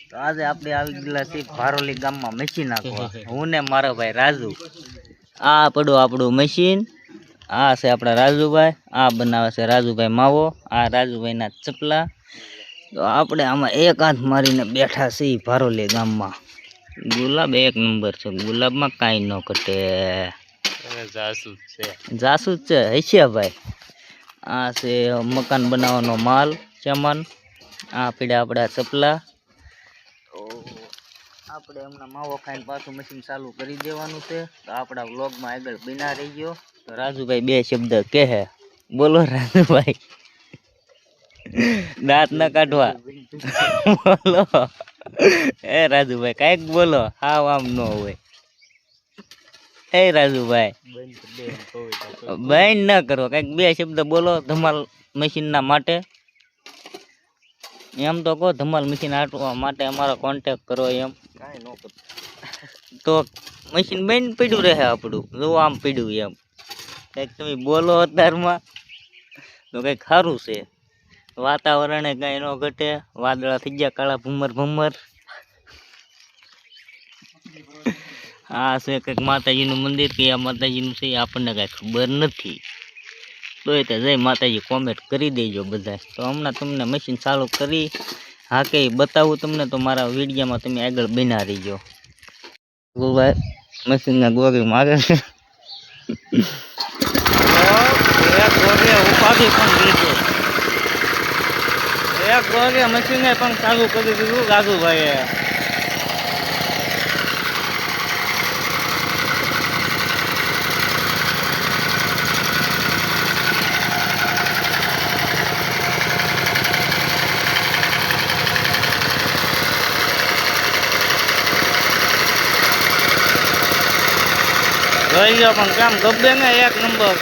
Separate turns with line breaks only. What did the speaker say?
તો આજે આપણે આવી ગયેલા છીએ ભારોલી ગામમાં મશીન નાખવા. હું ને મારો ભાઈ રાજુ. આ પડ્યું આપણું મશીન. આ છે આપણા રાજુભાઈ. આ બનાવે છે રાજુભાઈ માવો. આ રાજુભાઈના ચપલા. તો આપણે આમાં એક હાથ મારીને બેઠા છીએ ભારોલી ગામમાં. ગુલાબ એક નંબર છે. ગુલાબમાં કાંઈ ન ઘટે. જાસૂદ છે હશે ભાઈ. આ છે મકાન બનાવવાનો માલ ચમન. આ પીડા આપણા ચપલા. તો આપણે હમણાં માવો ખાઈને પાછું મશીન ચાલુ કરી દેવાનું છે. તો આપણા વ્લોગમાં આગળ બિના રહી ગયો. તો રાજુભાઈ બે શબ્દ કહે. બોલો રાજુભાઈ. દાંત ન કાઢવા. બોલો એ રાજુભાઈ કાંઈક બોલો. હાવ આમ ન હોય. એ રાજુભાઈ બંધ ન કરો. કંઈક બે શબ્દ બોલો ધમાલ મશીનના માટે. એમ તો કહો ધમાલ મશીન હાટવા માટે અમારો કોન્ટેક કરો એમ. કાંઈ ન કરો તો મશીન બંધ પડ્યું રહે આપણું. જો આમ પડ્યું એમ. કંઈક તમે બોલો અત્યારમાં તો કંઈક સારું છે. વાતાવરણે કાંઈ ન ઘટે. વાદળા થઈ ગયા કાળા ભૂમર ભૂમર. આ છે કંઈક માતાજીનું મંદિર. કે આ માતાજીનું છે આપણને કાંઈ ખબર નથી. તો એ તો જય માતાજી કોમેન્ટ કરી દેજો બધા. તો હમણાં તમને મશીન ચાલુ કરી હા કે બતાવું તમને. તો મારા વિડીયોમાં તમે આગળ બના રહીજો. ભાઈ મશીનના ગોરી મારે છે. ઉપાધિ પણ દીધો. એક ગોરી મશીને પણ ચાલુ કરી દીધું રાજુભાઈએ. જોઈ લો પણ કેમ ગબ્બે ને એક નંબર.